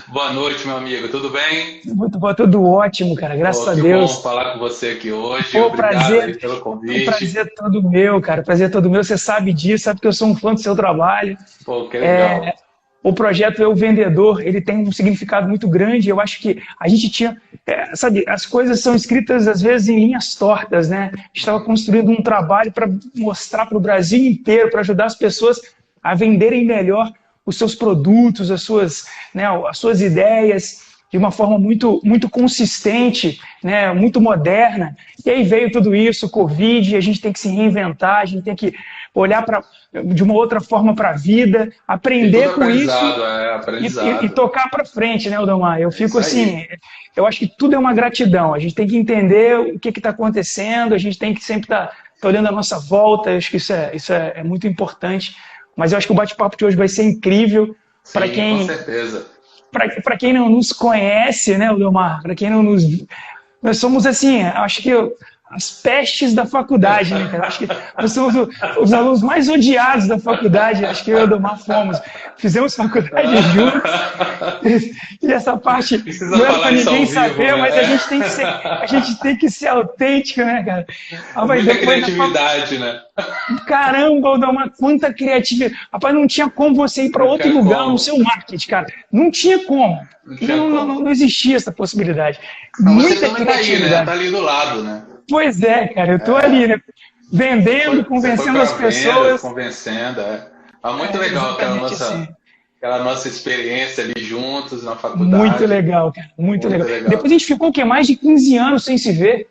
Boa noite, meu amigo. Tudo bem? Muito bom, tudo ótimo, cara. Graças Pô, a que bom Deus. falar com você aqui hoje. Pô, Obrigado prazer, aí pelo um convite. prazer todo meu, cara. Prazer todo meu. Você sabe disso, sabe que eu sou um fã do seu trabalho. Pô, que legal. O projeto Eu Vendedor, ele tem um significado muito grande. Eu acho que a gente tinha, sabe, as coisas são escritas às vezes em linhas tortas, né? A gente estava construindo um trabalho para mostrar para o Brasil inteiro, para ajudar as pessoas a venderem melhor os seus produtos, as suas ideias de uma forma muito consistente, né, muito moderna. E aí veio tudo isso, o Covid, a gente tem que se reinventar, a gente tem que olhar de uma outra forma para a vida, E tudo aprender com isso aprendizado, é e aprendizado. tocar para frente, né, Odomar? Eu É fico isso assim, aí. eu acho que tudo é uma gratidão. A gente tem que entender o que está acontecendo, a gente tem que sempre estar olhando a nossa volta. Eu acho que isso é muito importante. Mas eu acho que o bate-papo de hoje vai ser incrível para Sim, com quem certeza. para quem não nos conhece, né, Leomar? Para quem não nos. Nós somos assim, acho que as pestes da faculdade, né, cara? Acho que nós somos os alunos mais odiados da faculdade, acho que eu e o Leomar fomos. Fizemos faculdade juntos, e essa parte Precisa não era para falar isso ninguém ao vivo, saber, né? mas a gente tem que ser autêntico, né, cara? Ah, É mas muita depois da faculdade. criatividade, né? Caramba, Aldemar, quanta criatividade. Rapaz, não tinha como você ir para Não outro tinha lugar no como. seu marketing, cara. Não tinha como. Não tinha Não, como. não existia essa possibilidade. Mas você Muita também tá aí, né? Tá criatividade. ali do lado, né? Pois é, cara, eu tô ali, né? Vendendo, Você foi convencendo para as vendas, pessoas. convencendo. É. É muito É, legal exatamente assim. aquela nossa experiência ali juntos na Muito faculdade. legal, cara. Muito Muito legal. legal. Depois a gente ficou o quê? Mais de 15 anos sem se ver.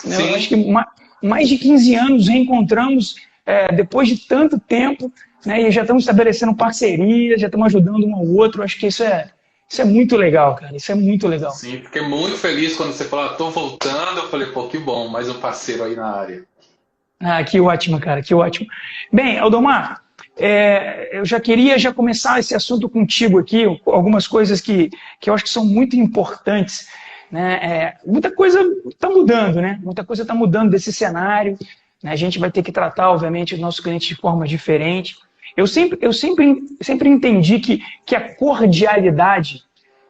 Né? Eu acho que Sim, mais de 15 anos reencontramos depois de tanto tempo, né? E já estamos estabelecendo parceria, já estamos ajudando um ao outro. Eu acho que isso é muito legal, cara. Isso é muito legal. sim. Fiquei muito feliz quando você falou, tô voltando. Eu falei, pô, que bom, mais um parceiro aí na área. Ah, que ótimo, cara, que ótimo. Bem, Aldomar, eu já queria começar esse assunto contigo aqui, algumas coisas que eu acho que são muito importantes. Né? Muita coisa está mudando, né? Muita coisa está mudando desse cenário. Né? A gente vai ter que tratar, obviamente, os nossos clientes de forma diferente. Eu sempre entendi que a cordialidade,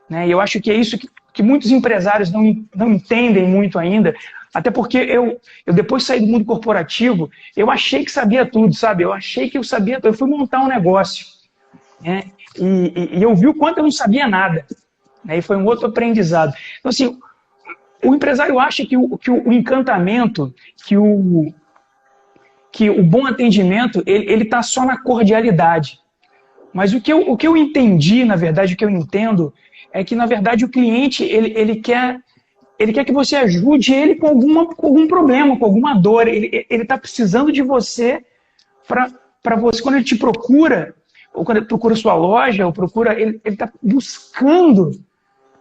né? E eu acho que é isso que muitos empresários não entendem muito ainda, até porque eu depois saí do mundo corporativo, eu achei que sabia tudo, sabe? Eu achei que eu sabia tudo. Eu fui montar um negócio, né? E eu vi o quanto eu não sabia nada. Né? E foi um outro aprendizado. Então, assim, o empresário acha que o encantamento, que o, que o bom atendimento, ele está só na cordialidade. Mas o que eu entendi, na verdade, o que eu entendo, é que, na verdade, o cliente ele quer que você ajude ele com algum problema, com alguma dor. Ele está precisando de você para você, quando ele te procura, ou quando ele procura sua loja, ou procura, ele está buscando,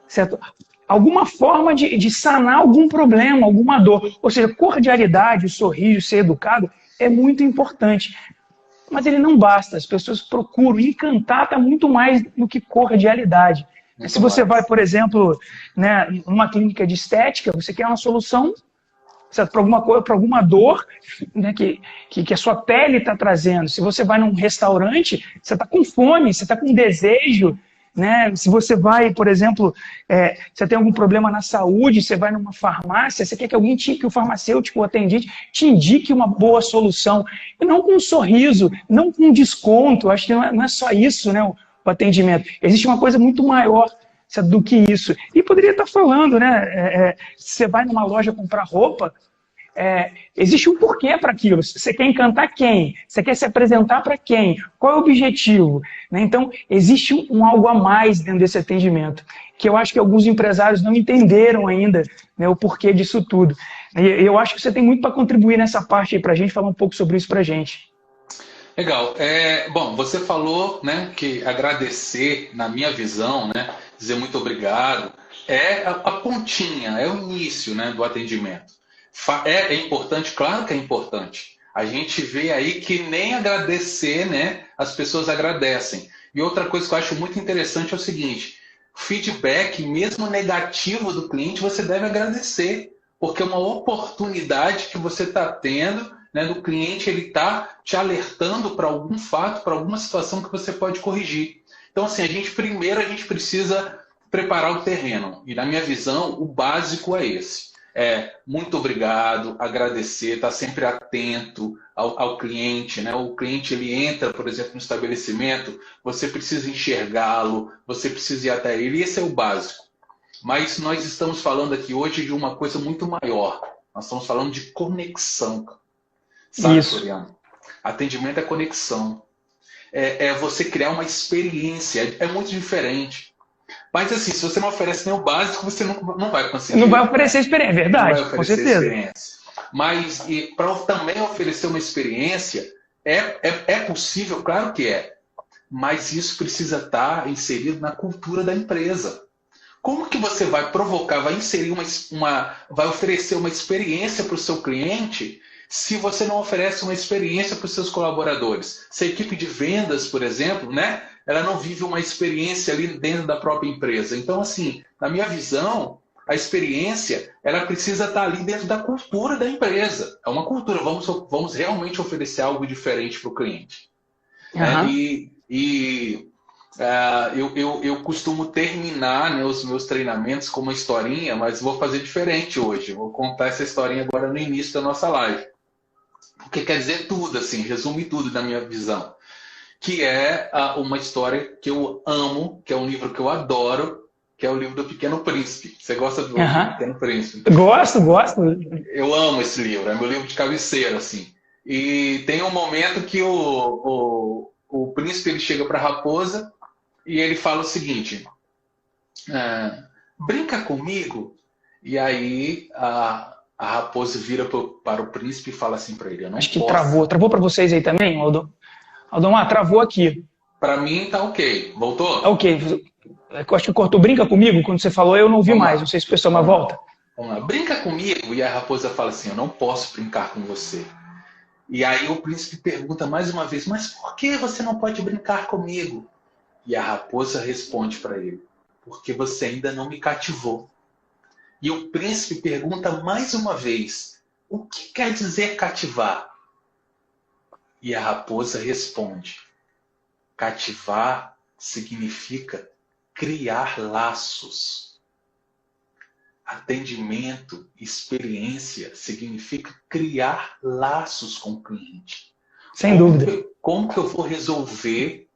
certo? Alguma forma de sanar algum problema, alguma dor. Ou seja, cordialidade, o sorriso, ser educado é muito importante. Mas ele não basta, as pessoas procuram. Encantar está muito mais do que cordialidade. Se Muito você vai, mais. por exemplo, né, numa clínica de estética, você quer uma solução para alguma coisa, para alguma dor, né, que a sua pele está trazendo. Se você vai num restaurante, você está com fome, você está com desejo. Né? Se você vai, por exemplo, você tem algum problema na saúde, você vai numa farmácia, você quer que que o farmacêutico, o atendente, te indique uma boa solução. E não com um sorriso, não com um desconto. Acho que não é só isso, né, o atendimento. Existe uma coisa muito maior do que isso. E poderia estar falando, né? Você vai numa loja comprar roupa, existe um porquê para aquilo. Você quer encantar quem? Você quer se apresentar para quem? Qual é o objetivo? Né? Então, existe algo a mais dentro desse atendimento, que eu acho que alguns empresários não entenderam ainda, né, o porquê disso tudo. E eu acho que você tem muito para contribuir nessa parte aí para a gente, falar um pouco sobre isso para a gente. Legal. Bom, você falou, né, que agradecer, na minha visão, né, dizer muito obrigado, é a pontinha, é o início, né, do atendimento. É importante? Claro que é importante. A gente vê aí que nem agradecer, né, as pessoas agradecem. E outra coisa que eu acho muito interessante é o seguinte: feedback, mesmo negativo do cliente, você deve agradecer, porque é uma oportunidade que você está tendo, né, do cliente, ele está te alertando para algum fato, para alguma situação que você pode corrigir. Então, assim, primeiro a gente precisa preparar o terreno. E na minha visão, o básico é esse. Muito obrigado, agradecer, estar sempre atento ao cliente, né? O cliente ele entra, por exemplo, no estabelecimento, você precisa enxergá-lo, você precisa ir até ele, esse é o básico. Mas nós estamos falando aqui hoje de uma coisa muito maior. Nós estamos falando de conexão. Sabe, Floriano? Atendimento é conexão. É você criar uma experiência. É muito diferente. Mas assim, se você não oferece nem o básico, você não vai conseguir. Não vai oferecer experiência, é verdade, com certeza. Experiência. Mas para também oferecer uma experiência, é possível, claro que é. Mas isso precisa estar inserido na cultura da empresa. Como que você vai provocar, vai inserir vai oferecer uma experiência para o seu cliente se você não oferece uma experiência para os seus colaboradores? Se a equipe de vendas, por exemplo, né, ela não vive uma experiência ali dentro da própria empresa. Então, assim, na minha visão, a experiência ela precisa estar ali dentro da cultura da empresa. É uma cultura, vamos realmente oferecer algo diferente para o cliente. Uhum. Eu costumo terminar, né, os meus treinamentos com uma historinha, mas vou fazer diferente hoje. Vou contar essa historinha agora no início da nossa live. Porque quer dizer tudo, assim, resume tudo da minha visão. Que é uma história que eu amo, que é um livro que eu adoro, que é o livro do Pequeno Príncipe. Você gosta do Pequeno Príncipe? Gosto. Eu amo esse livro, é meu livro de cabeceira, assim. E tem um momento que o príncipe ele chega para a raposa e ele fala o seguinte: brinca comigo. E aí a raposa vira para o príncipe e fala assim para ele: eu não Acho que posso. travou para vocês aí também, Aldomar, travou aqui. Para mim tá ok. Voltou? Tá ok. Eu acho que cortou. Brinca comigo, quando você falou eu não ouvi mais, não sei se o pessoal mais volta. Vamos lá. Brinca comigo. E a raposa fala assim: eu não posso brincar com você. E aí o príncipe pergunta mais uma vez: mas por que você não pode brincar comigo? E a raposa responde para ele: porque você ainda não me cativou. E o príncipe pergunta mais uma vez: o que quer dizer cativar? E a raposa responde: cativar significa criar laços. Atendimento, experiência, significa criar laços com o cliente. Sem dúvida. Como que eu vou resolver?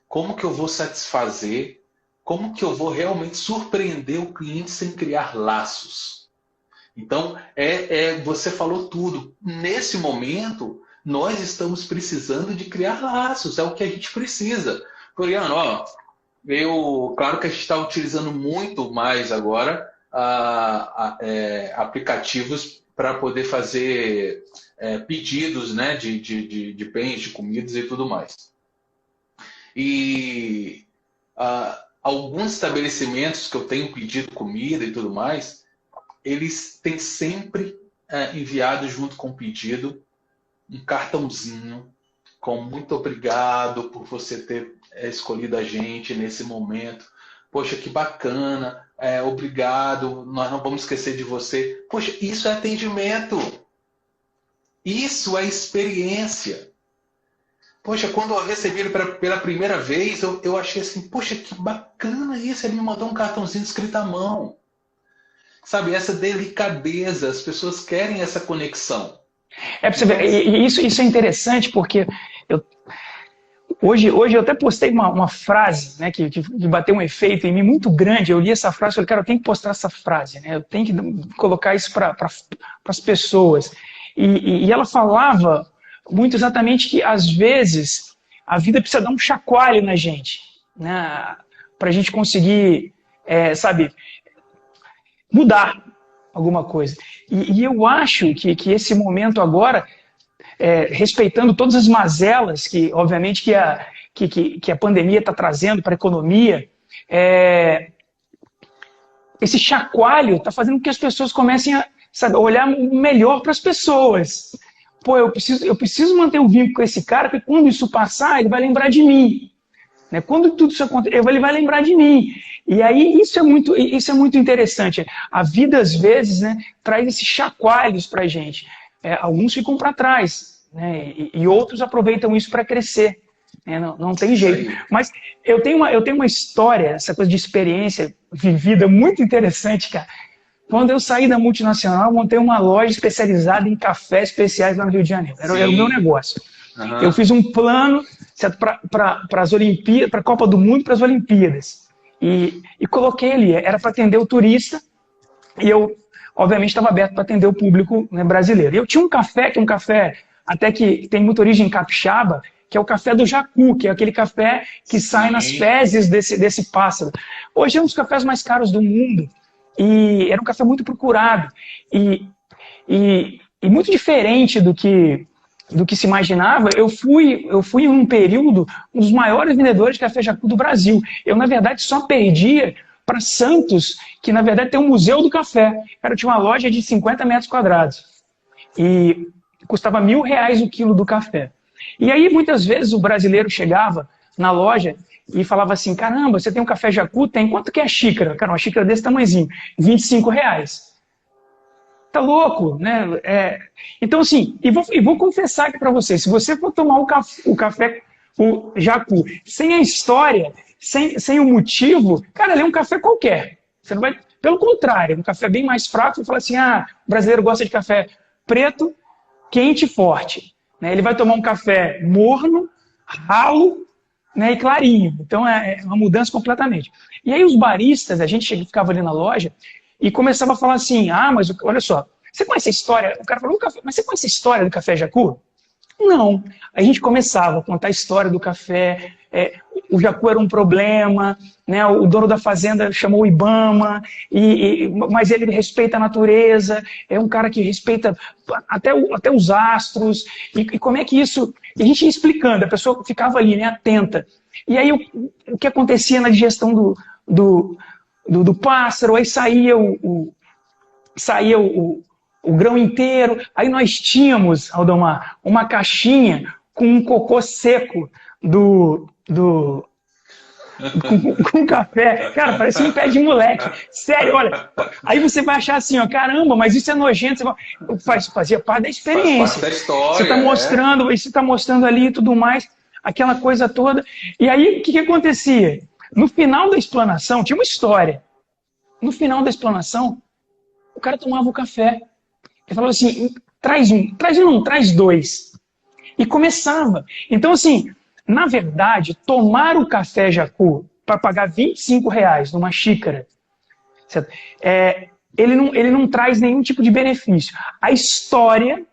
Como que eu vou satisfazer? Como que eu vou realmente surpreender o cliente sem criar laços? Então, você falou tudo. Nesse momento, nós estamos precisando de criar laços. É o que a gente precisa. Floriano, claro que a gente está utilizando muito mais agora aplicativos para poder fazer pedidos, né, de bens, de comidas e tudo mais. E alguns estabelecimentos que eu tenho pedido comida e tudo mais, eles têm sempre enviado junto com o pedido um cartãozinho com muito obrigado por você ter escolhido a gente nesse momento. Poxa, que bacana, obrigado, nós não vamos esquecer de você. Poxa, isso é atendimento. Isso é experiência. Poxa, quando eu recebi ele pela primeira vez, eu achei assim, poxa, que bacana isso, ele me mandou um cartãozinho escrito à mão. Sabe, essa delicadeza, as pessoas querem essa conexão. Pra você ver, e isso é interessante porque hoje eu até postei uma frase, né, que bateu um efeito em mim muito grande. Eu li essa frase e falei, cara, eu tenho que postar essa frase, né, eu tenho que colocar isso para as pessoas. E ela falava muito exatamente que, às vezes, a vida precisa dar um chacoalho na gente, né, para a gente conseguir, mudar alguma coisa. E eu acho que esse momento agora, respeitando todas as mazelas que, obviamente, que a pandemia está trazendo para a economia, esse chacoalho está fazendo com que as pessoas comecem a olhar melhor para as pessoas. Pô, eu preciso manter um vínculo com esse cara, porque quando isso passar, ele vai lembrar de mim. Né? Quando tudo isso acontecer, ele vai lembrar de mim. E aí isso é muito interessante. A vida, às vezes, né, traz esses chacoalhos para a gente. Alguns ficam para trás, né, e outros aproveitam isso para crescer. né? Não tem jeito. Mas eu tenho uma história, essa coisa de experiência vivida muito interessante, cara. Quando eu saí da multinacional, eu montei uma loja especializada em cafés especiais lá no Rio de Janeiro. Era o meu negócio. Uhum. Eu fiz um plano para as Olimpíadas, para a Copa do Mundo e para as Olimpíadas. E coloquei ali, era para atender o turista, e eu, obviamente, estava aberto para atender o público, né, brasileiro. E eu tinha um café, que é um café até que tem muita origem capixaba, que é o café do jacu, que é aquele café que sai nas fezes desse pássaro. Hoje é um dos cafés mais caros do mundo. E era um café muito procurado e muito diferente do que se imaginava. Eu fui em um período um dos maiores vendedores de café jacu do Brasil. Eu, na verdade, só perdia para Santos, que, na verdade, tem um museu do café. Cara, eu tinha uma loja de 50 metros quadrados e custava R$1.000 o quilo do café. E aí, muitas vezes, o brasileiro chegava na loja e falava assim, caramba, você tem um café jacu? Tem. Quanto que é a xícara? Cara, uma xícara desse tamanhozinho. R$25. Tá louco, né? Então, assim, e vou confessar aqui para você, se você for tomar o café, o jacu, sem a história, sem o motivo, cara, ele é um café qualquer. Você não vai... Pelo contrário, um café bem mais fraco, você fala assim, o brasileiro gosta de café preto, quente e forte. Né? Ele vai tomar um café morno, ralo, né, e clarinho. Então é uma mudança completamente. E aí os baristas, a gente ficava ali na loja e começava a falar assim, mas olha só, você conhece a história? O cara falou, mas você conhece a história do café jacu? Não. Aí a gente começava a contar a história do café, o jacu era um problema, né, o dono da fazenda chamou o Ibama, mas ele respeita a natureza, é um cara que respeita até os astros, e como é que isso... E a gente ia explicando, a pessoa ficava ali, né, atenta. E aí o que acontecia na digestão do pássaro, aí saía o grão inteiro. Aí nós tínhamos, Aldomar, uma caixinha com um cocô seco com café. Cara, parecia um pé de moleque. Sério, olha. Aí você vai achar assim, caramba, mas isso é nojento. Fazia parte da experiência. Faz parte da história. Você está mostrando, você está mostrando ali e tudo mais, aquela coisa toda. E aí, o que acontecia? No final da explanação, tinha uma história. No final da explanação, o cara tomava o café. Ele falava assim, traz dois. E começava. Então, assim, na verdade, tomar o café jacu para pagar R$25 numa xícara, certo? Ele não traz nenhum tipo de benefício. A história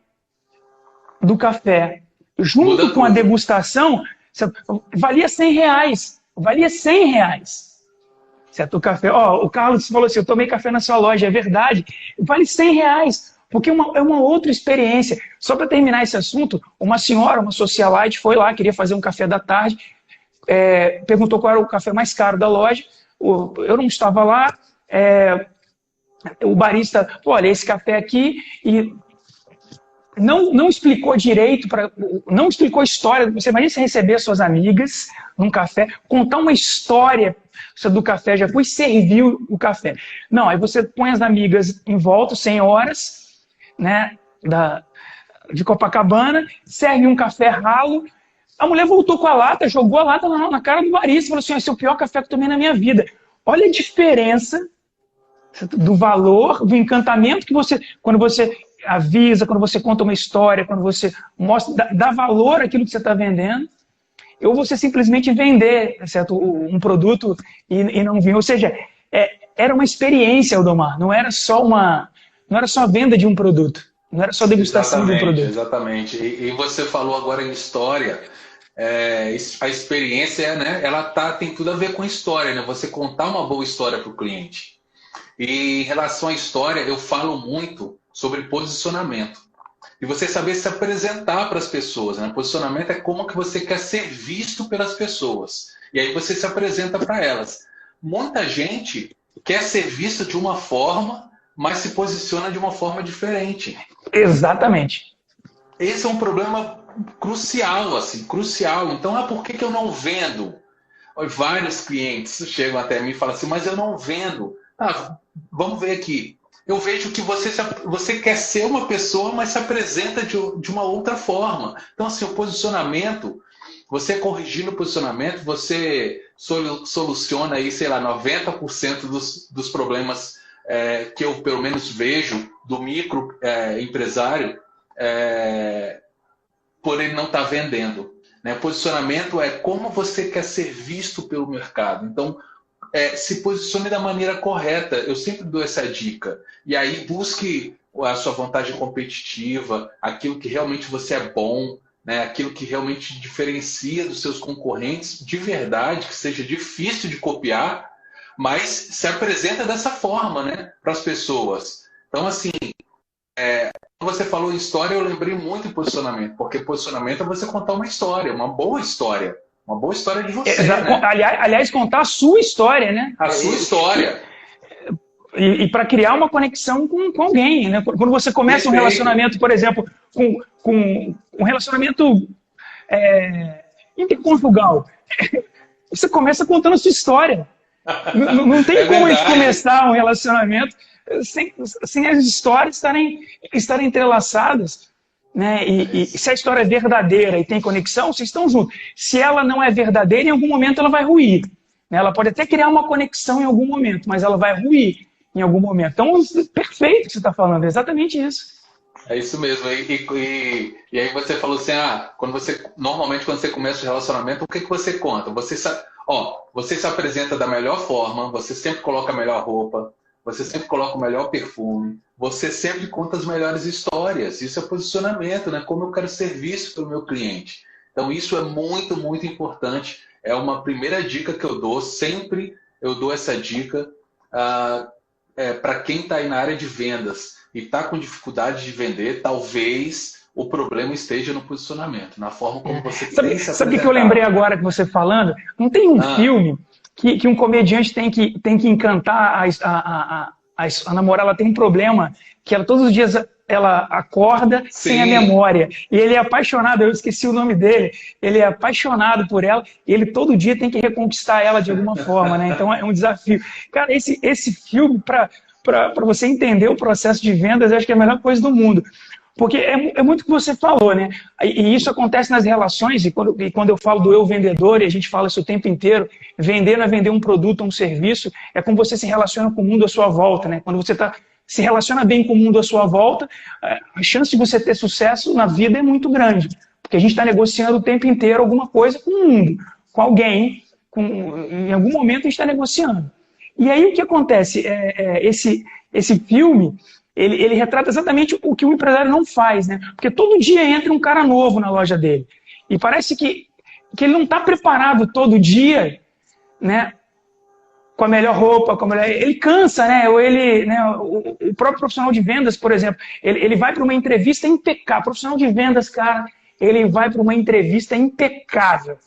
do café, junto com a degustação, certo? Valia R$100. Valia R$100. Certo? O café, o Carlos falou assim, eu tomei café na sua loja, é verdade. Vale R$100. Porque é uma outra experiência. Só para terminar esse assunto, uma senhora, uma socialite, foi lá, queria fazer um café da tarde, perguntou qual era o café mais caro da loja, eu não estava lá, o barista, olha, esse café aqui, e não explicou direito, não explicou a história. Você imagina você receber suas amigas num café, contar uma história do café, já foi serviu o café. Não, aí você põe as amigas em volta, 100 horas, né, de Copacabana, serve um café ralo, a mulher voltou com a lata, jogou a lata na cara do barista, falou assim, esse é o pior café que eu tomei na minha vida. Olha a diferença do valor, do encantamento que quando você avisa, quando você conta uma história, quando você mostra, dá valor àquilo que você está vendendo, ou você simplesmente vender, certo, um produto e não vir. Ou seja, era uma experiência, Aldomar, não era só a venda de um produto, não era só a degustação de um produto. Exatamente. E você falou agora em história, a experiência, né, tem tudo a ver com história, né? Você contar uma boa história para o cliente. E em relação à história, eu falo muito sobre posicionamento. E você saber se apresentar para as pessoas, né? Posicionamento é como que você quer ser visto pelas pessoas. E aí você se apresenta para elas. Muita gente quer ser vista de uma forma, mas se posiciona de uma forma diferente. Exatamente. Esse é um problema crucial, assim, crucial. Então, por que eu não vendo? Vários clientes chegam até mim e falam assim, mas eu não vendo. Vamos ver aqui. Eu vejo que você quer ser uma pessoa, mas se apresenta de uma outra forma. Então, assim, o posicionamento, você corrigindo o posicionamento, você soluciona aí, sei lá, 90% dos problemas que eu pelo menos vejo do micro empresário por ele não estar vendendo. Né? Posicionamento é como você quer ser visto pelo mercado. Então, se posicione da maneira correta. Eu sempre dou essa dica. E aí busque a sua vantagem competitiva, aquilo que realmente você é bom, né? Aquilo que realmente diferencia dos seus concorrentes de verdade, que seja difícil de copiar, mas se apresenta dessa forma, né, para as pessoas. Então, assim, quando você falou em história, eu lembrei muito em posicionamento, porque posicionamento é você contar uma história, uma boa história de você. Né? Aliás, contar a sua história, né? A sua história. E para criar uma conexão com alguém, né? Quando você começa um relacionamento, por exemplo, com um relacionamento interconjugal, você começa contando a sua história. Não tem como a gente começar um relacionamento sem as histórias estarem entrelaçadas. Né? E se a história é verdadeira e tem conexão, vocês estão juntos. Se ela não é verdadeira, em algum momento ela vai ruir. Né? Ela pode até criar uma conexão em algum momento, mas ela vai ruir em algum momento. Então, perfeito o que você está falando, é exatamente isso. É isso mesmo. E aí você falou assim, normalmente quando você começa o relacionamento, o que você conta? Você se apresenta da melhor forma, você sempre coloca a melhor roupa, você sempre coloca o melhor perfume, você sempre conta as melhores histórias. Isso é posicionamento, né? Como eu quero ser visto pelo meu cliente. Então isso é muito, muito importante. É uma primeira dica que eu dou, sempre eu dou essa dica para quem está aí na área de vendas e está com dificuldade de vender, talvez o problema esteja no posicionamento, na forma como você tem se Sabe o que eu lembrei agora que você falando? Não tem um filme que um comediante tem que encantar a namorada, ela tem um problema, que ela todos os dias ela acorda sem a memória. E ele é apaixonado, eu esqueci o nome dele, ele é apaixonado por ela e ele todo dia tem que reconquistar ela de alguma forma, né? Então é um desafio. Cara, esse filme, para você entender o processo de vendas, eu acho que é a melhor coisa do mundo. Porque é muito o que você falou, né? E isso acontece nas relações, e quando eu falo do eu vendedor, e a gente fala isso o tempo inteiro, vender não é vender um produto ou um serviço, é como você se relaciona com o mundo à sua volta, né? Quando você se relaciona bem com o mundo à sua volta, a chance de você ter sucesso na vida é muito grande. Porque a gente está negociando o tempo inteiro alguma coisa com o mundo, com alguém, em algum momento a gente está negociando. E aí o que acontece? Esse filme, ele retrata exatamente o que o empresário não faz, né? Porque todo dia entra um cara novo na loja dele. E parece que ele não está preparado todo dia, né? Com a melhor roupa, ele cansa, né? Ou o próprio profissional de vendas, por exemplo, ele vai para uma entrevista impecável. O profissional de vendas, cara, ele vai para uma entrevista impecável.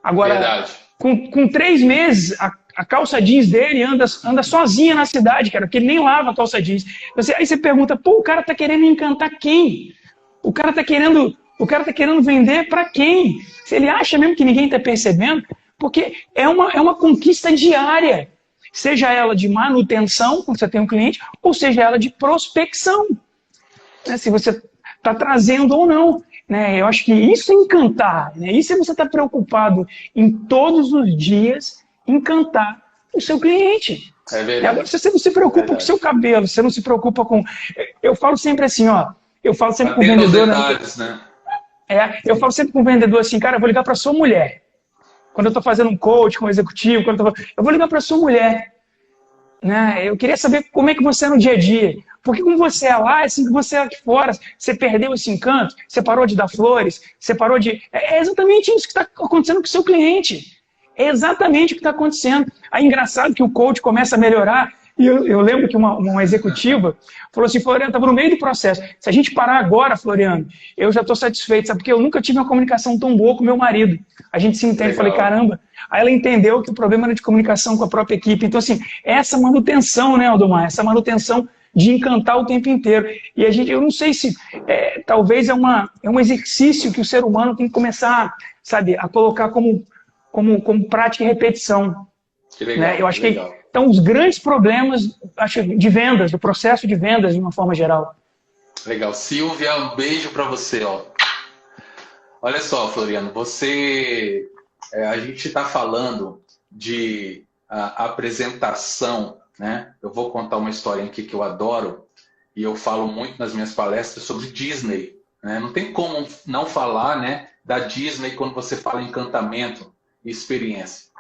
Agora, com 3 meses, a calça jeans dele anda sozinha na cidade, cara, porque ele nem lava a calça jeans. Aí você pergunta, o cara tá querendo encantar quem? O cara tá querendo vender para quem? Se ele acha mesmo que ninguém tá percebendo, porque é uma conquista diária, seja ela de manutenção, quando você tem um cliente, ou seja ela de prospecção, né? Se você está trazendo ou não. Né? Eu acho que isso é encantar, né? Isso é você estar preocupado em todos os dias encantar o seu cliente. É verdade. Agora, se você não se preocupa com o seu cabelo, você não se preocupa com... Eu falo sempre assim, eu falo sempre com o vendedor... Detalhes, né? Eu falo sempre com o vendedor assim, cara, eu vou ligar para sua mulher. Quando eu estou fazendo um coach com um executivo, eu vou ligar para sua mulher. Né? Eu queria saber como é que você é no dia a dia. Porque como você é lá, é assim que você é aqui fora. Você perdeu esse encanto, você parou de dar flores, você parou de... É exatamente isso que está acontecendo com o seu cliente. É exatamente o que está acontecendo. Aí, engraçado que o coach começa a melhorar. E eu lembro que uma executiva falou assim, Floriano, estava no meio do processo. Se a gente parar agora, Floriano, eu já estou satisfeito, sabe? Porque eu nunca tive uma comunicação tão boa com meu marido. A gente se entende. Eu falei, caramba. Aí ela entendeu que o problema era de comunicação com a própria equipe. Então, assim, essa manutenção, né, Aldomar? Essa manutenção de encantar o tempo inteiro. E eu não sei se, talvez é um exercício que o ser humano tem que começar, sabe, a colocar como prática e repetição. Que legal, né? Eu acho legal. que estão os grandes problemas de vendas, do processo de vendas de uma forma geral. Legal. Silvia, um beijo para você. Olha só, Floriano, a gente está falando de apresentação, né? Eu vou contar uma historinha aqui que eu adoro e eu falo muito nas minhas palestras sobre Disney, né? Não tem como não falar, né, da Disney quando você fala em encantamento e experiência.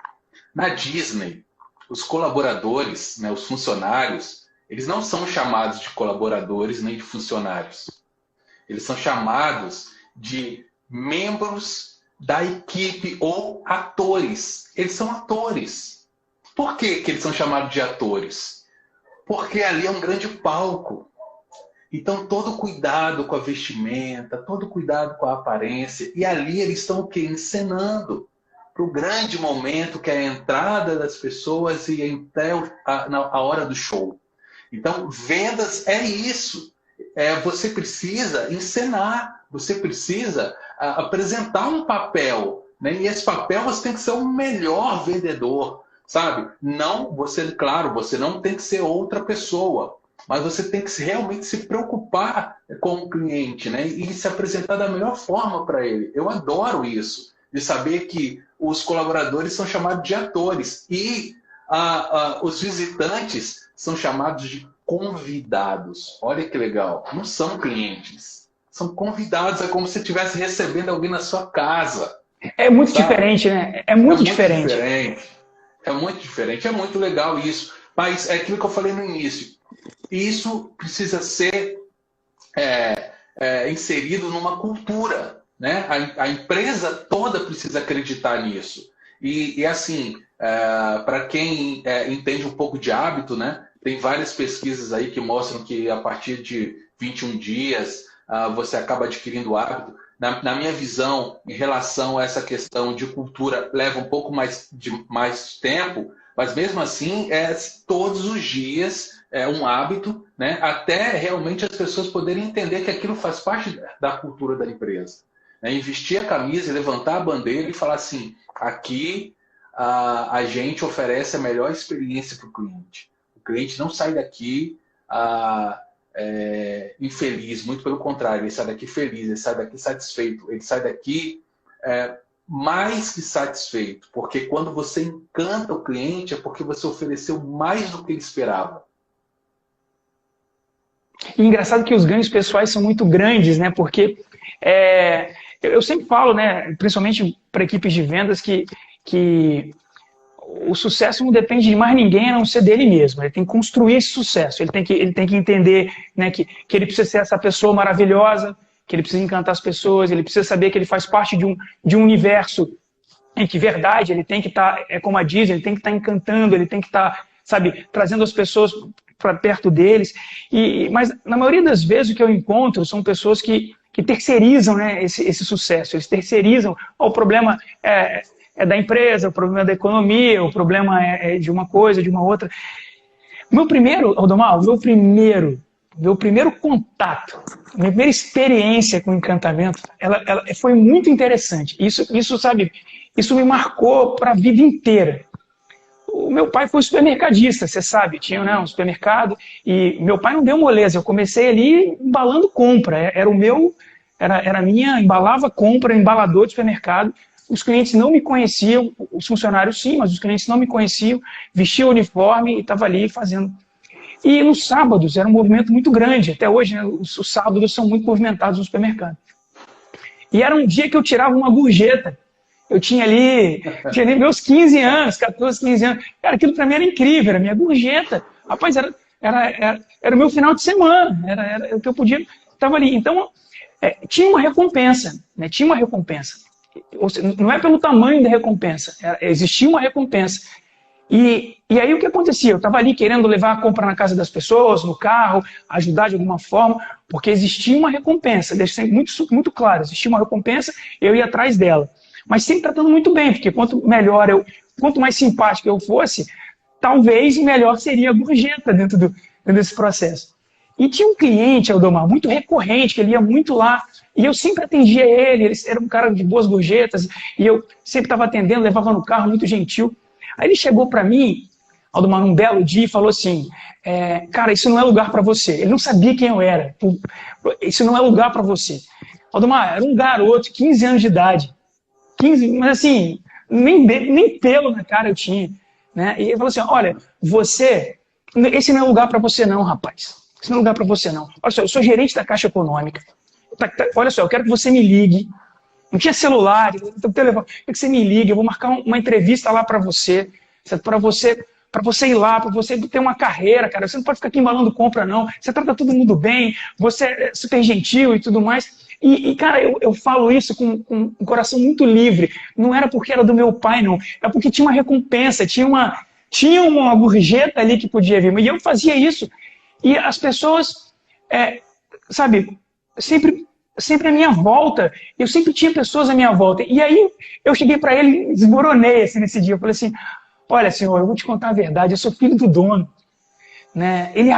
Na Disney, os colaboradores, né, os funcionários, eles não são chamados de colaboradores nem de funcionários. Eles são chamados de membros da equipe ou atores. Eles são atores. Por que que eles são chamados de atores? Porque ali é um grande palco. Então, todo cuidado com a vestimenta, todo cuidado com a aparência. E ali eles estão o quê? Encenando para o grande momento que é a entrada das pessoas e até a hora do show. Então, vendas é isso. Você precisa encenar, você precisa apresentar um papel, né? E esse papel você tem que ser o melhor vendedor, sabe? Não, claro, você não tem que ser outra pessoa, mas você tem que realmente se preocupar com o cliente, né? E se apresentar da melhor forma para ele. Eu adoro isso, de saber que os colaboradores são chamados de atores e os visitantes são chamados de convidados. Olha que legal. Não são clientes. São convidados. É como se estivesse recebendo alguém na sua casa. É muito diferente, né? É muito diferente. É muito diferente. É muito legal isso. Mas é aquilo que eu falei no início. Isso precisa ser inserido numa cultura, né? A empresa toda precisa acreditar nisso. E assim, para quem entende um pouco de hábito, né? Tem várias pesquisas aí que mostram que a partir de 21 dias você acaba adquirindo hábito. Na minha visão, em relação a essa questão de cultura, leva um pouco mais tempo, mas mesmo assim, todos os dias é um hábito, né? Até realmente as pessoas poderem entender que aquilo faz parte da cultura da empresa. Né? Investir a camisa, levantar a bandeira e falar assim, aqui a gente oferece a melhor experiência para o cliente. O cliente não sai daqui infeliz, muito pelo contrário, ele sai daqui feliz, ele sai daqui satisfeito, ele sai daqui mais que satisfeito, porque quando você encanta o cliente é porque você ofereceu mais do que ele esperava. E engraçado que os ganhos pessoais são muito grandes, né? Porque eu sempre falo, né, principalmente para equipes de vendas, que o sucesso não depende de mais ninguém a não ser dele mesmo. Ele tem que construir esse sucesso. Ele tem que entender, né, que ele precisa ser essa pessoa maravilhosa, que ele precisa encantar as pessoas, ele precisa saber que ele faz parte de um universo em que verdade ele tem que estar, como a Disney, ele tem que estar encantando, ele tem que estar, sabe, trazendo as pessoas para perto deles. Mas na maioria das vezes o que eu encontro são pessoas que terceirizam, né, esse sucesso. Eles terceirizam. O problema é da empresa, o problema é da economia, o problema é de uma coisa, de uma outra. Aldomar, meu primeiro contato, minha primeira experiência com encantamento, ela foi muito interessante. Isso, sabe, isso me marcou para a vida inteira. O meu pai foi supermercadista, você sabe, tinha, né, um supermercado, e meu pai não deu moleza, eu comecei ali embalando compra, era a minha, embalava compra, embalador de supermercado. Os clientes não me conheciam, os funcionários sim, mas os clientes não me conheciam, vestia o uniforme e estava ali fazendo. E nos sábados era um movimento muito grande, até hoje, né, os sábados são muito movimentados no supermercado. E era um dia que eu tirava uma gorjeta. Eu tinha ali meus 15 anos, 14, 15 anos. Cara, aquilo para mim era incrível, era minha gorjeta. Rapaz, era o meu final de semana, era o que eu podia, estava ali. Então, tinha uma recompensa, né? Tinha uma recompensa. Não é pelo tamanho da recompensa, existia uma recompensa. E aí o que acontecia? Eu estava ali querendo levar a compra na casa das pessoas, no carro, ajudar de alguma forma, porque existia uma recompensa, deixa sempre muito claro, existia uma recompensa, eu ia atrás dela. Mas sempre tratando muito bem, porque quanto mais simpático eu fosse, talvez melhor seria a gorjeta dentro desse processo. E tinha um cliente, Aldomar, muito recorrente, que ele ia muito lá, e eu sempre atendia ele era um cara de boas gorjetas, e eu sempre estava atendendo, levava no carro, muito gentil. Aí ele chegou para mim, Aldomar, num belo dia, e falou assim, cara, isso não é lugar para você. Ele não sabia quem eu era. Isso não é lugar para você. Aldemar, era um garoto, 15 anos de idade. 15, mas assim, nem pelo na cara eu tinha. Né? E ele falou assim, olha, esse não é lugar para você não, rapaz. Esse não é lugar para você não. Olha só, eu sou gerente da Caixa Econômica. Olha só, eu quero que você me ligue. Não tinha celular, telefone. Eu quero que você me ligue, eu vou marcar uma entrevista lá para você, para você ir lá, para você ter uma carreira, cara. Você não pode ficar aqui embalando compra, não. Você trata todo mundo bem, você é super gentil e tudo mais. Cara, eu falo isso com um coração muito livre. Não era porque era do meu pai, não. Era porque tinha uma recompensa, tinha uma gorjeta ali que podia vir. E eu fazia isso. E as pessoas, sabe, sempre à minha volta, eu sempre tinha pessoas à minha volta. E aí eu cheguei para ele e desmoronei assim, nesse dia. Eu falei assim, olha, senhor, eu vou te contar a verdade, eu sou filho do dono. Né? Ele,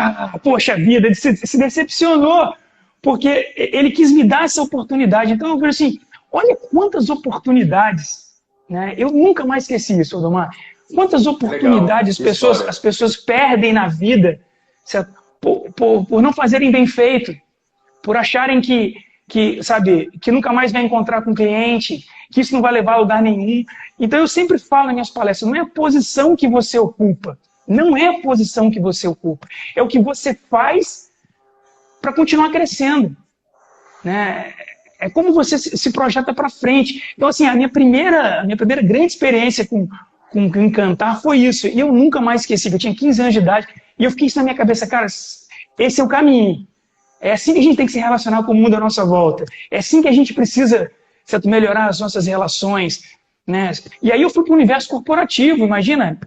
poxa vida, ele se decepcionou, porque ele quis me dar essa oportunidade. Então eu falei assim, olha quantas oportunidades. Né? Eu nunca mais esqueci isso, Aldemar. Quantas oportunidades as pessoas perdem na vida, certo? Por não fazerem bem feito, por acharem que nunca mais vai encontrar com o cliente, que isso não vai levar a lugar nenhum. Então eu sempre falo nas minhas palestras, não é a posição que você ocupa, não é a posição que você ocupa, é o que você faz para continuar crescendo. Né? É como você se projeta para frente. Então, assim, a minha primeira grande experiência com cantar foi isso. E eu nunca mais esqueci, eu tinha 15 anos de idade, e eu fiquei isso na minha cabeça, cara, esse é o caminho. É assim que a gente tem que se relacionar com o mundo à nossa volta. É assim que a gente precisa, certo, melhorar as nossas relações. Né? E aí eu fui para o universo corporativo, imagina.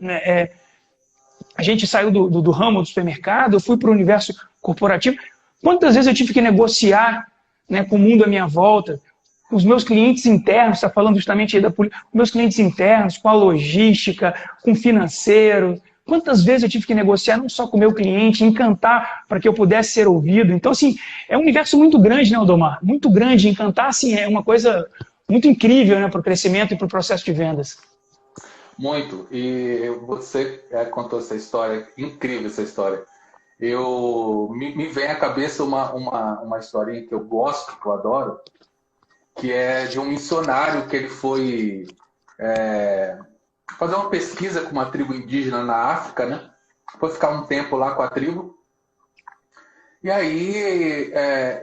A gente saiu do ramo do supermercado, eu fui para o universo corporativo. Quantas vezes eu tive que negociar, né, com o mundo à minha volta, com os meus clientes internos, está falando justamente aí da política, com meus clientes internos, com a logística, com o financeiro. Quantas vezes eu tive que negociar não só com o meu cliente, encantar para que eu pudesse ser ouvido. Então, assim, é um universo muito grande, né, Aldemar? Muito grande. Encantar, assim, é uma coisa muito incrível, né, para o crescimento e para o processo de vendas. Muito. E você contou essa história, incrível essa história. Me vem à cabeça uma historinha que eu gosto, que eu adoro, que é de um missionário que ele foi fazer uma pesquisa com uma tribo indígena na África, né? Foi ficar um tempo lá com a tribo. E aí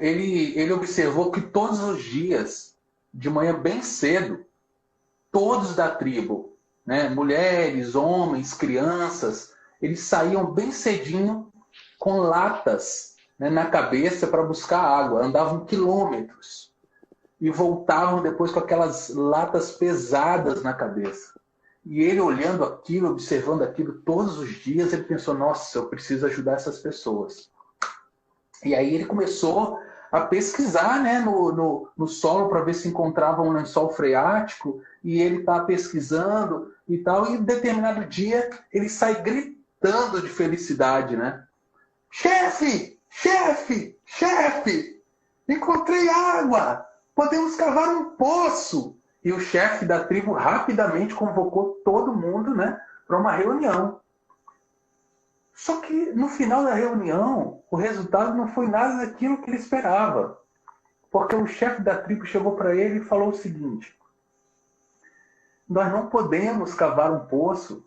ele observou que todos os dias, de manhã bem cedo, todos da tribo, né? Mulheres, homens, crianças, eles saíam bem cedinho com latas, né, na cabeça para buscar água. Andavam quilômetros e voltavam depois com aquelas latas pesadas na cabeça. E ele olhando aquilo, observando aquilo todos os dias, ele pensou, nossa, eu preciso ajudar essas pessoas. E aí ele começou a pesquisar, né, no solo para ver se encontrava um lençol freático, e ele está pesquisando e tal, e em determinado dia ele sai gritando de felicidade, né? Chefe! Chefe! Chefe! Encontrei água! Podemos cavar um poço! E o chefe da tribo rapidamente convocou todo mundo, né, para uma reunião. Só que no final da reunião, o resultado não foi nada daquilo que ele esperava. Porque o chefe da tribo chegou para ele e falou o seguinte: nós não podemos cavar um poço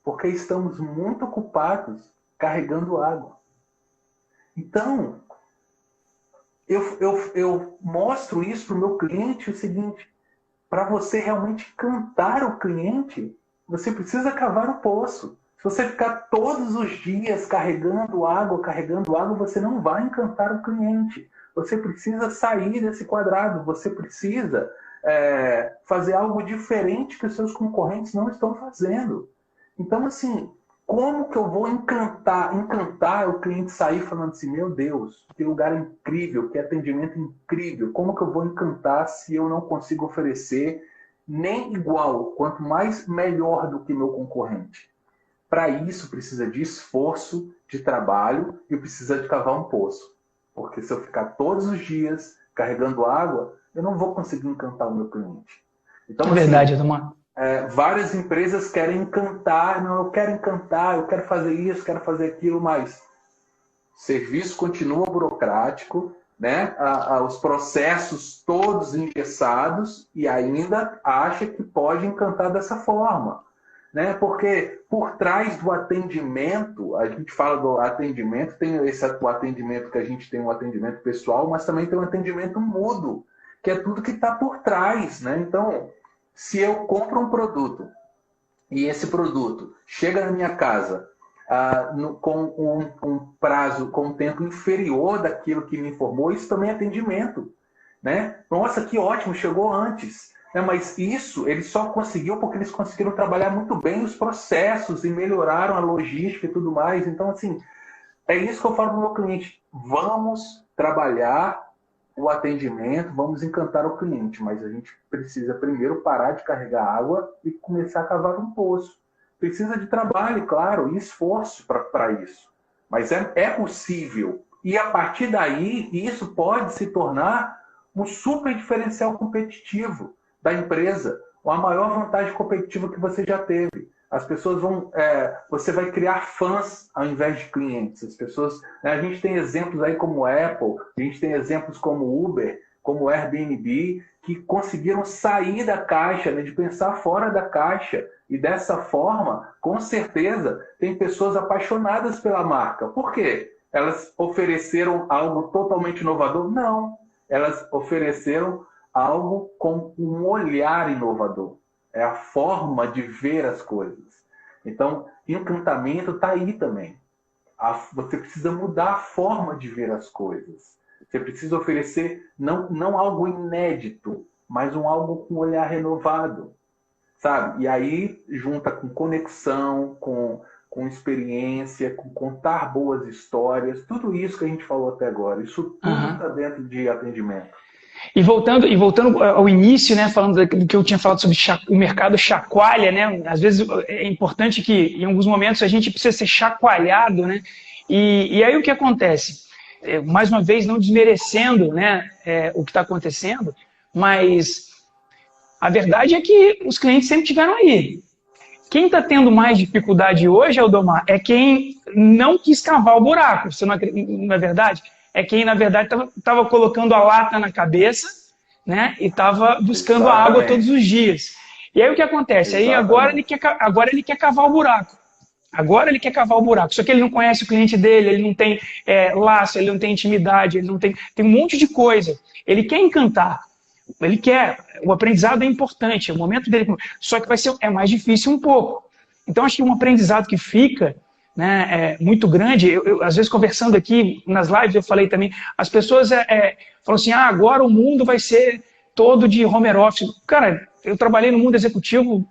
porque estamos muito ocupados carregando água. Então, eu mostro isso para o meu cliente o seguinte: para você realmente encantar o cliente, você precisa cavar um poço. Se você ficar todos os dias carregando água, você não vai encantar o cliente. Você precisa sair desse quadrado, você precisa fazer algo diferente que os seus concorrentes não estão fazendo. Então, assim, como que eu vou encantar o cliente sair falando assim, meu Deus, que lugar incrível, que atendimento incrível, como que eu vou encantar se eu não consigo oferecer nem igual, quanto mais melhor do que meu concorrente? Para isso precisa de esforço, de trabalho e precisa de cavar um poço. Porque se eu ficar todos os dias carregando água, eu não vou conseguir encantar o meu cliente. Então, é verdade, Aldemar. Várias empresas querem encantar, não, eu quero fazer isso, quero fazer aquilo, mas o serviço continua burocrático, né, os processos todos engessados e ainda acha que pode encantar dessa forma. Né? Porque por trás do atendimento, a gente fala do atendimento, tem o atendimento que a gente tem um atendimento pessoal, mas também tem um atendimento mudo, que é tudo que está por trás. Né? Então, se eu compro um produto e esse produto chega na minha casa com um prazo, com um tempo inferior daquilo que me informou, isso também é atendimento. Né? Nossa, que ótimo, chegou antes. Mas isso ele só conseguiu porque eles conseguiram trabalhar muito bem os processos e melhoraram a logística e tudo mais. Então, assim, é isso que eu falo para o meu cliente. Vamos trabalhar o atendimento, vamos encantar o cliente, mas a gente precisa primeiro parar de carregar água e começar a cavar um poço. Precisa de trabalho, claro, e esforço para isso. Mas é possível. E a partir daí, isso pode se tornar um super diferencial competitivo da empresa, a maior vantagem competitiva que você já teve. As pessoas vão... você vai criar fãs ao invés de clientes. As pessoas... a gente tem exemplos aí como Apple, a gente tem exemplos como Uber, como Airbnb, que conseguiram sair da caixa, né, de pensar fora da caixa. E dessa forma, com certeza, tem pessoas apaixonadas pela marca. Por quê? Elas ofereceram algo totalmente inovador? Não. Elas ofereceram algo com um olhar inovador. É a forma de ver as coisas. Então, encantamento está aí também. Você precisa mudar a forma de ver as coisas. Você precisa oferecer não algo inédito, mas algo com um olhar renovado. Sabe? E aí, junta com conexão, com experiência, com contar boas histórias, tudo isso que a gente falou até agora. Isso tudo está dentro de atendimento. E voltando ao início, né, falando do que eu tinha falado sobre o mercado chacoalha, né? Às vezes é importante que, em alguns momentos, a gente precisa ser chacoalhado, né? E aí o que acontece? Mais uma vez, não desmerecendo, né, o que está acontecendo, mas a verdade é que os clientes sempre estiveram aí. Quem está tendo mais dificuldade hoje, Aldomar, é quem não quis cavar o buraco. Você não é verdade? É quem, na verdade, estava colocando a lata na cabeça, né, e estava buscando a água todos os dias. E aí o que acontece? Aí agora ele quer cavar o buraco. Agora ele quer cavar o buraco. Só que ele não conhece o cliente dele, ele não tem laço, ele não tem intimidade, ele não tem um monte de coisa. Ele quer encantar. Ele quer. O aprendizado é importante, é o momento dele. Só que é mais difícil um pouco. Então, acho que um aprendizado que fica, né, muito grande. Eu, às vezes, conversando aqui nas lives, eu falei também, as pessoas falam assim, agora o mundo vai ser todo de home office. Cara, eu trabalhei no mundo executivo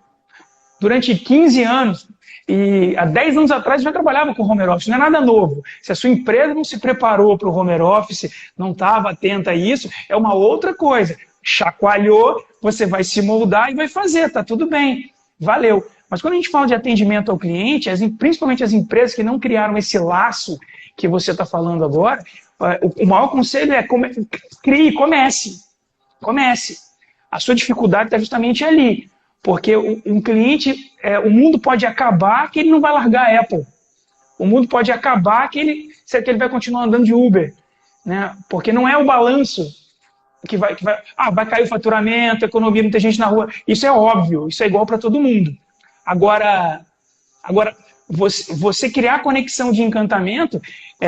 durante 15 anos, e há 10 anos atrás eu já trabalhava com home office, não é nada novo. Se a sua empresa não se preparou para o home office, não estava atenta a isso, é uma outra coisa. Chacoalhou, você vai se moldar e vai fazer, tá tudo bem, valeu. Mas quando a gente fala de atendimento ao cliente, principalmente as empresas que não criaram esse laço que você está falando agora, o maior conselho é crie, comece. A sua dificuldade está justamente ali, porque um cliente, o mundo pode acabar que ele não vai largar a Apple, o mundo pode acabar que ele vai continuar andando de Uber, né? Porque não é o balanço que vai cair o faturamento, a economia, muita gente na rua. Isso é óbvio, isso é igual para todo mundo. Agora você criar conexão de encantamento,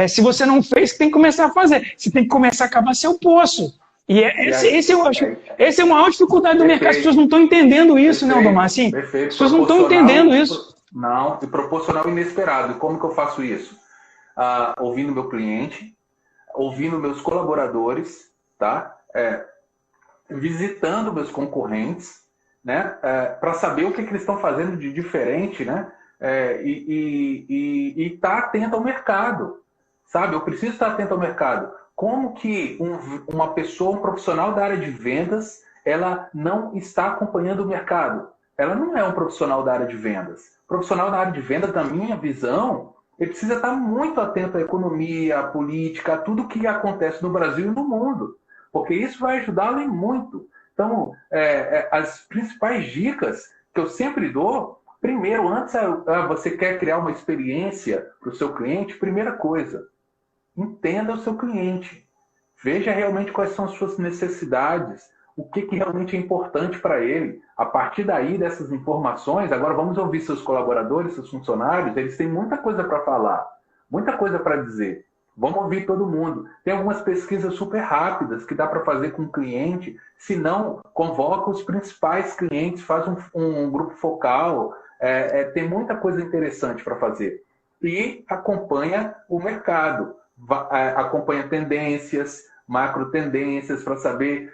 se você não fez, você tem que começar a fazer. Você tem que começar a cavar seu poço. E essa é a maior dificuldade do mercado. As pessoas não estão entendendo isso, né, Aldomar? Assim, as pessoas não estão entendendo isso. Não, e proporcional inesperado. E como que eu faço isso? Ouvindo meu cliente, ouvindo meus colaboradores, tá? Visitando meus concorrentes, né, para saber o que eles estão fazendo de diferente, né, e estar atento ao mercado, sabe? Eu preciso estar atento ao mercado. Como que uma pessoa, um profissional da área de vendas, ela não está acompanhando o mercado? Ela não é um profissional da área de vendas. O profissional da área de vendas, na minha visão, ele precisa estar muito atento à economia, à política, a tudo que acontece no Brasil e no mundo, porque isso vai ajudá-lo em muito. Então, as principais dicas que eu sempre dou, primeiro, antes você quer criar uma experiência para o seu cliente, primeira coisa, entenda o seu cliente. Veja realmente quais são as suas necessidades, o que realmente é importante para ele. A partir daí, dessas informações, agora vamos ouvir seus colaboradores, seus funcionários, eles têm muita coisa para falar, muita coisa para dizer. Vamos ouvir todo mundo. Tem algumas pesquisas super rápidas que dá para fazer com o cliente, se não, convoca os principais clientes, faz um grupo focal, tem muita coisa interessante para fazer. E acompanha o mercado, acompanha tendências, macro tendências, para saber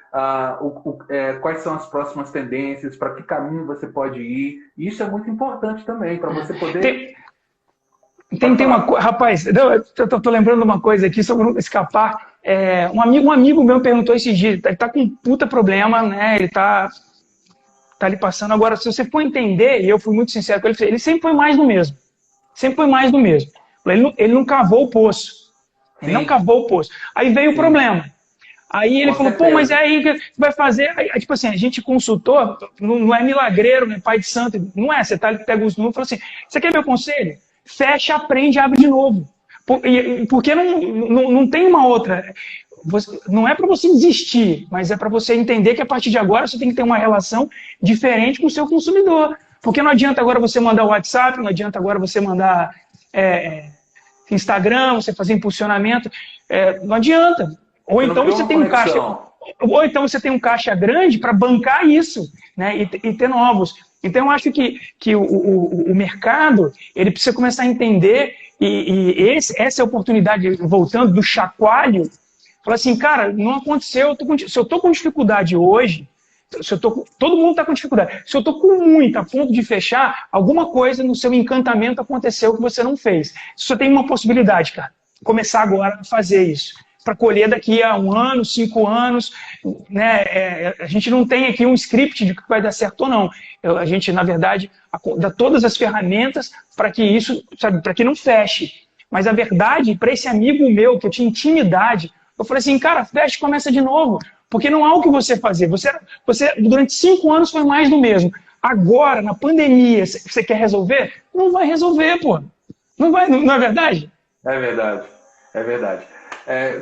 quais são as próximas tendências, para que caminho você pode ir. Isso é muito importante também, para você poder... Tem uma coisa, rapaz, eu tô lembrando uma coisa aqui, só para não escapar. Um amigo meu perguntou esses dias, ele tá com um puta problema, né? Ele tá ali passando. Agora, se você for entender, e eu fui muito sincero com ele, ele sempre foi mais do mesmo. Sempre foi mais do mesmo. Ele não cavou o poço. Ele não cavou o poço. Aí veio o problema. Aí ele falou, pô, mas é aí que você vai fazer? Aí, tipo assim, a gente consultou, não é milagreiro, não é pai de santo, não é. Você pega os números e fala assim, você quer meu conselho? Fecha, aprende, abre de novo. Porque não tem uma outra. Não é para você desistir, mas é para você entender que a partir de agora você tem que ter uma relação diferente com o seu consumidor. Porque não adianta agora você mandar o WhatsApp, não adianta agora você mandar Instagram, você fazer impulsionamento. Não adianta. Ou então você tem um caixa grande para bancar isso, né? E ter novos. Então, eu acho que o mercado ele precisa começar a entender, essa é a oportunidade, voltando do chacoalho, falar assim, cara, não aconteceu, se eu estou com dificuldade hoje, todo mundo está com dificuldade, se eu estou com muita a ponto de fechar, alguma coisa no seu encantamento aconteceu que você não fez. Você tem uma possibilidade, cara, começar agora a fazer isso, para colher daqui a 1 ano, 5 anos, né? A gente não tem aqui um script de que vai dar certo ou não. A gente, na verdade, dá todas as ferramentas para que isso, sabe, para que não feche. Mas a verdade, para esse amigo meu, que eu tinha intimidade, eu falei assim, cara, fecha e começa de novo. Porque não há o que você fazer. Você durante 5 anos foi mais do mesmo. Agora, na pandemia, você quer resolver? Não vai resolver, pô. Não vai, não é verdade? É verdade, é verdade.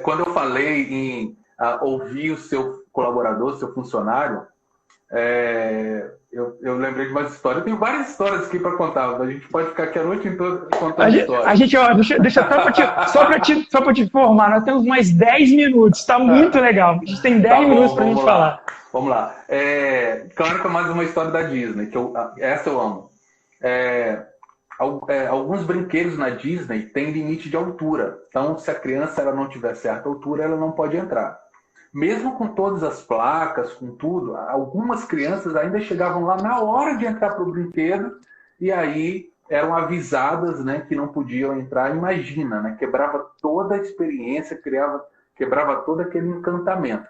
Quando eu falei em ouvir o seu colaborador, seu funcionário, eu lembrei de umas histórias. Eu tenho várias histórias aqui para contar. A gente pode ficar aqui a noite toda contando histórias. A gente, ó, deixa só para te informar, nós temos mais 10 minutos. Está muito legal. A gente tem 10 minutos para a gente falar. Vamos lá. Claro que é mais uma história da Disney, que essa eu amo. Alguns brinquedos na Disney têm limite de altura. Então, se a criança ela não tiver certa altura, ela não pode entrar. Mesmo com todas as placas, com tudo, algumas crianças ainda chegavam lá na hora de entrar para o brinquedo e aí eram avisadas, né, que não podiam entrar. Imagina, né, quebrava toda a experiência, quebrava todo aquele encantamento.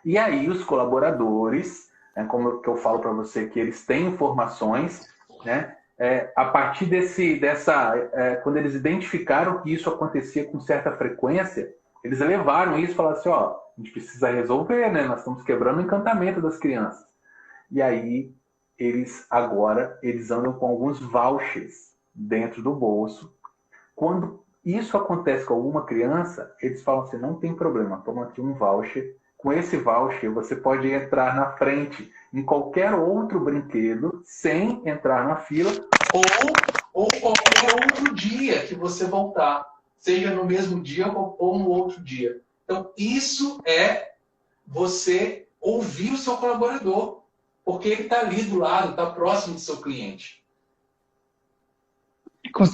E aí os colaboradores, né, como que eu falo para você, que eles têm informações, né, a partir quando eles identificaram que isso acontecia com certa frequência, eles levaram isso e falaram assim, ó, a gente precisa resolver, né? Nós estamos quebrando o encantamento das crianças. E aí, eles andam com alguns vouchers dentro do bolso. Quando isso acontece com alguma criança, eles falam assim, não tem problema, toma aqui um voucher. Com esse voucher, você pode entrar na frente em qualquer outro brinquedo, sem entrar na fila, ou qualquer outro dia que você voltar. Seja no mesmo dia ou no outro dia. Então, isso é você ouvir o seu colaborador, porque ele está ali do lado, está próximo do seu cliente.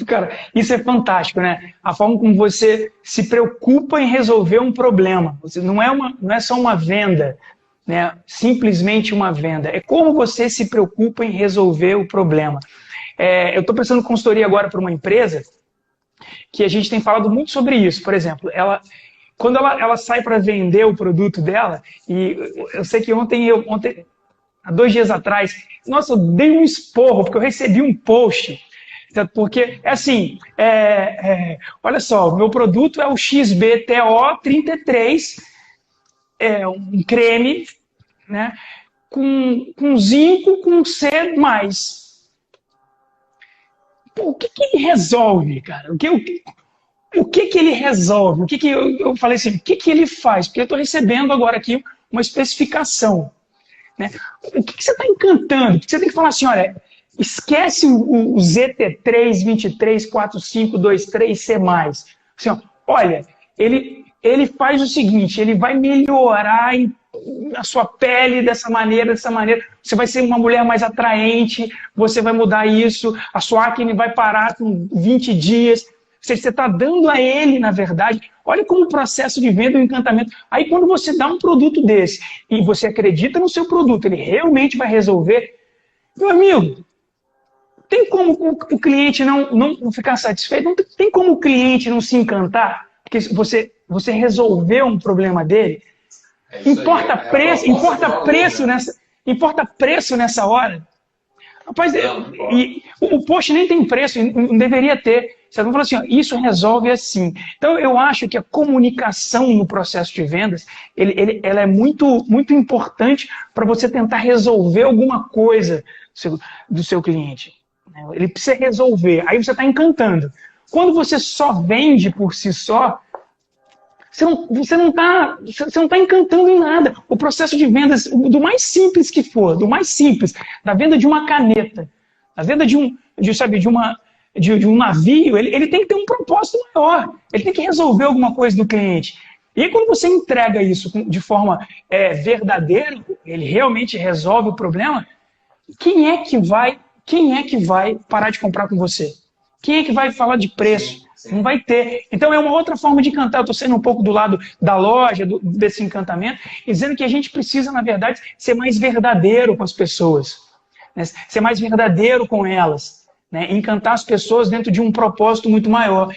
Cara, isso é fantástico, né? A forma como você se preocupa em resolver um problema. Não é só uma venda, né? Simplesmente uma venda. É como você se preocupa em resolver o problema. Eu estou prestando consultoria agora para uma empresa que a gente tem falado muito sobre isso. Por exemplo, quando ela sai para vender o produto dela, e eu sei que ontem, há 2 dias atrás, nossa, eu dei um esporro, porque eu recebi um post, porque, assim, olha só, o meu produto é o XBTO33, um creme, né, com zinco, com C+. Pô, o que ele resolve, cara? o que que ele resolve? O que que eu falei assim, o que que ele faz? Porque eu estou recebendo agora aqui uma especificação, né? O que que você está encantando? Porque você tem que falar assim, olha, esquece o ZT3 234523C+. Assim, ó, olha, ele faz o seguinte, ele vai melhorar a sua pele dessa maneira, você vai ser uma mulher mais atraente, você vai mudar isso, a sua acne vai parar com 20 dias. Você está dando a ele, na verdade, olha como o processo de venda e o encantamento. Aí quando você dá um produto desse e você acredita no seu produto, ele realmente vai resolver, meu amigo, tem como o cliente não ficar satisfeito? Não tem como o cliente não se encantar? Porque você resolveu um problema dele. Importa preço nessa hora. Rapaz, o post nem tem preço, não deveria ter. Você vai falar assim, ó, isso resolve assim. Então, eu acho que a comunicação no processo de vendas, ela é muito, muito importante para você tentar resolver alguma coisa do seu cliente. Ele precisa resolver. Aí você está encantando. Quando você só vende por si só, você não tá encantando em nada. O processo de vendas, do mais simples que for, do mais simples, da venda de uma caneta, da venda de um navio, ele tem que ter um propósito maior. Ele tem que resolver alguma coisa do cliente. E aí, quando você entrega isso de forma verdadeira, ele realmente resolve o problema, quem é que vai parar de comprar com você? Quem é que vai falar de preço? Sim. Não vai ter. Então é uma outra forma de encantar. Eu estou sendo um pouco do lado da loja, desse encantamento, e dizendo que a gente precisa, na verdade, ser mais verdadeiro com as pessoas. Né? Ser mais verdadeiro com elas. Né? Encantar as pessoas dentro de um propósito muito maior.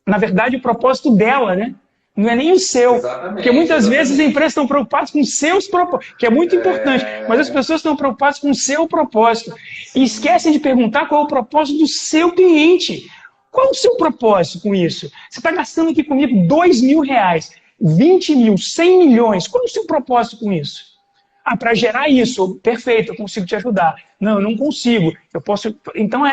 Na verdade, o propósito dela, né? Não é nem o seu. Exatamente, porque muitas vezes as empresas estão preocupadas com seus propósitos, que é muito importante, mas as pessoas estão preocupadas com o seu propósito. E esquecem de perguntar qual é o propósito do seu cliente. Qual é o seu propósito com isso? Você está gastando aqui comigo R$2.000, 20 mil, 100 milhões. Qual é o seu propósito com isso? Ah, para gerar isso, perfeito, eu consigo te ajudar. Não, eu não consigo. Eu posso. Então,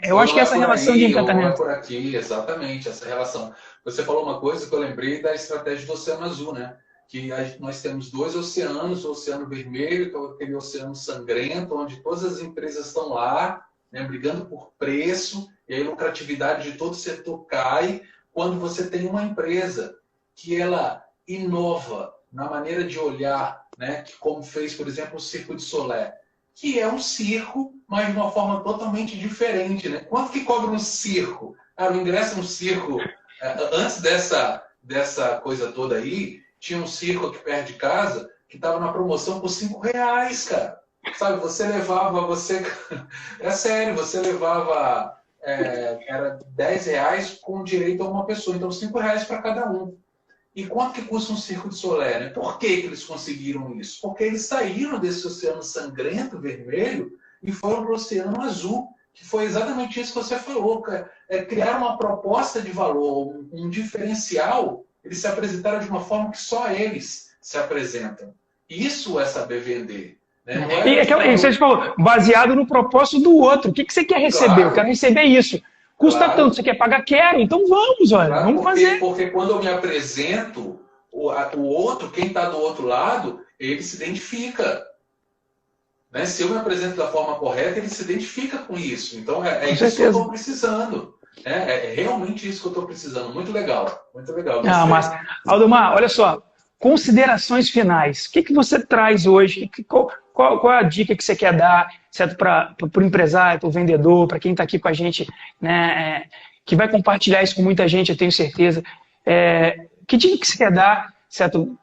eu acho que essa relação de encantamento. Por aqui, exatamente, essa relação. Você falou uma coisa que eu lembrei da estratégia do Oceano Azul, né? Que nós temos dois oceanos, o Oceano Vermelho, que é aquele oceano sangrento, onde todas as empresas estão lá, né, brigando por preço, e aí a lucratividade de todo o setor cai, quando você tem uma empresa que ela inova na maneira de olhar, né, que como fez, por exemplo, o Circo de Solé, que é um circo, mas de uma forma totalmente diferente. Né? Quanto que cobra um circo? O ingresso no circo, antes dessa coisa toda aí, tinha um circo aqui perto de casa que estava na promoção por R$5, cara. Sabe, é sério, você levava, era R$10 com direito a uma pessoa, então R$5 para cada um. E quanto que custa um Circo de Solé? Né? Por que eles conseguiram isso? Porque eles saíram desse oceano sangrento, vermelho, e foram para o oceano azul, que foi exatamente isso que você falou. Criar uma proposta de valor, um diferencial, eles se apresentaram de uma forma que só eles se apresentam. Isso é saber vender. Né? Você falou, baseado no propósito do outro. O que você quer receber? Claro. Eu quero receber isso. Custa tanto, você quer pagar? Quero, então vamos, olha, vamos fazer. Porque quando eu me apresento, o outro, quem está do outro lado, ele se identifica. Né? Se eu me apresento da forma correta, ele se identifica com isso. Então é isso que eu estou precisando. É realmente isso que eu estou precisando. Muito legal, muito legal. Mas, Aldomar, olha só, considerações finais. O que você traz hoje? Qual é a dica que você quer dar, certo, para o empresário, para o vendedor, para quem está aqui com a gente, né, que vai compartilhar isso com muita gente, eu tenho certeza. Que dica que você quer dar, certo,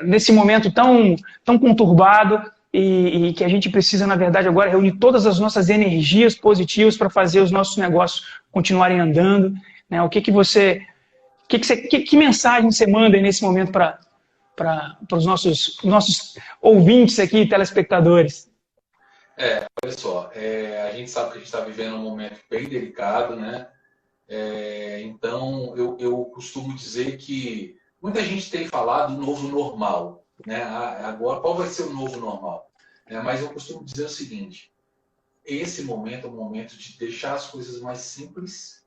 nesse momento tão conturbado e que a gente precisa, na verdade, agora reunir todas as nossas energias positivas para fazer os nossos negócios continuarem andando? Né? Que mensagem você manda aí nesse momento para os nossos ouvintes aqui, telespectadores? Olha só, a gente sabe que a gente está vivendo um momento bem delicado, né? Então, eu costumo dizer que muita gente tem falado do novo normal, né? Agora, qual vai ser o novo normal? Mas eu costumo dizer o seguinte, esse momento é um momento de deixar as coisas mais simples,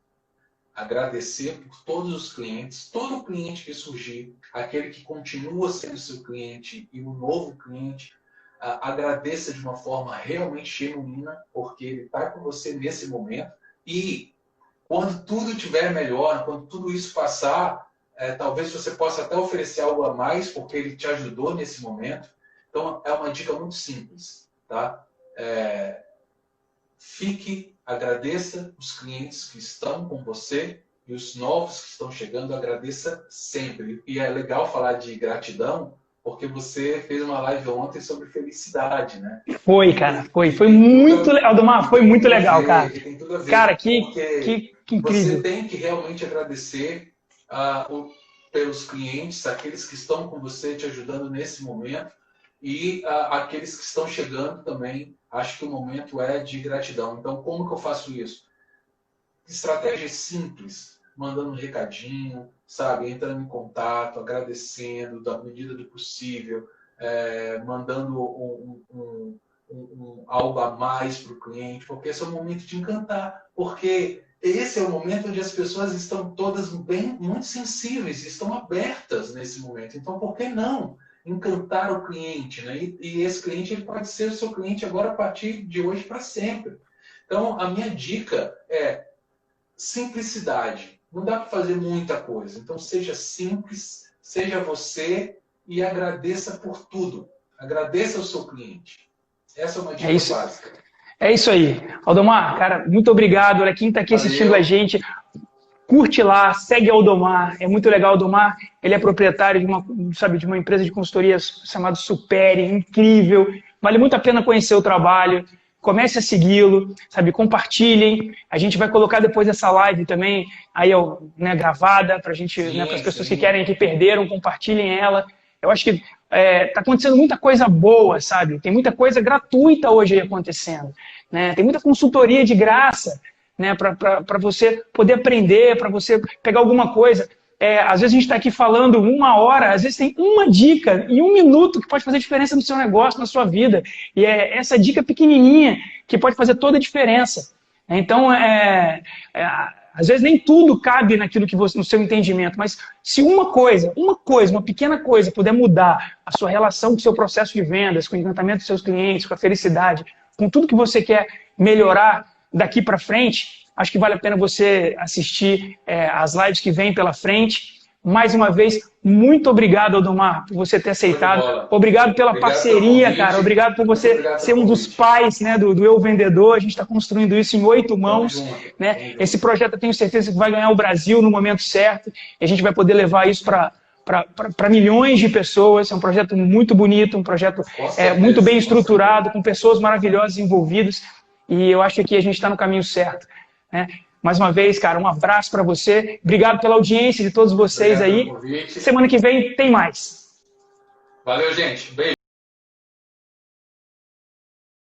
agradecer por todos os clientes, todo cliente que surgir, aquele que continua sendo seu cliente e o novo cliente, agradeça de uma forma realmente genuína, porque ele está com você nesse momento. E quando tudo estiver melhor, quando tudo isso passar, talvez você possa até oferecer algo a mais, porque ele te ajudou nesse momento. Então, é uma dica muito simples, tá? Agradeça os clientes que estão com você e os novos que estão chegando, agradeça sempre. E é legal falar de gratidão, porque você fez uma live ontem sobre felicidade, né? Foi, cara, foi muito legal, Aldomar, foi muito legal, cara. Tem tudo a ver, cara, que incrível. Você tem que realmente agradecer pelos clientes, aqueles que estão com você te ajudando nesse momento e aqueles que estão chegando também. Acho que o momento é de gratidão. Então, como que eu faço isso? Estratégias simples, mandando um recadinho, sabe? Entrando em contato, agradecendo da medida do possível, mandando algo a mais para o cliente, porque esse é o momento de encantar. Porque esse é o momento onde as pessoas estão todas muito sensíveis, estão abertas nesse momento. Então, por que não encantar o cliente, né? E esse cliente ele pode ser o seu cliente agora a partir de hoje para sempre. Então, a minha dica é simplicidade. Não dá para fazer muita coisa. Então, seja simples, seja você e agradeça por tudo. Agradeça ao seu cliente. Essa é uma dica básica. É isso aí. Aldomar, cara, muito obrigado. Olha, quem está aqui assistindo a gente, curte lá, segue Aldomar, é muito legal. Aldomar, ele é proprietário de uma empresa de consultoria chamada Supere, incrível, vale muito a pena conhecer o trabalho, comece a segui-lo, compartilhem, a gente vai colocar depois essa live também, aí, né, gravada, para as pessoas que querem, que perderam, compartilhem ela. Eu acho que está acontecendo muita coisa boa, sabe? Tem muita coisa gratuita hoje aí acontecendo, né? Tem muita consultoria de graça, né, para você poder aprender, para você pegar alguma coisa. Às vezes a gente está aqui falando 1 hora, às vezes tem uma dica em 1 minuto que pode fazer diferença no seu negócio, na sua vida. E é essa dica pequenininha que pode fazer toda a diferença. Então, às vezes nem tudo cabe naquilo que no seu entendimento, mas se uma pequena coisa puder mudar a sua relação com o seu processo de vendas, com o encantamento dos seus clientes, com a felicidade, com tudo que você quer melhorar daqui para frente, acho que vale a pena você assistir as lives que vêm pela frente. Mais uma vez, muito obrigado, Aldomar, por você ter aceitado. Obrigado pela parceria, cara. Obrigado por você ser um dos pais, né, do Eu Vendedor. A gente está construindo isso em 8 mãos. Né? Esse projeto, eu tenho certeza que vai ganhar o Brasil no momento certo. E a gente vai poder levar isso para milhões de pessoas. É um projeto muito bonito, um projeto muito bem estruturado, com pessoas maravilhosas envolvidas. E eu acho que a gente está no caminho certo, né? Mais uma vez, cara, um abraço para você. Obrigado pela audiência de todos vocês aí. Semana que vem tem mais. Valeu, gente. Beijo.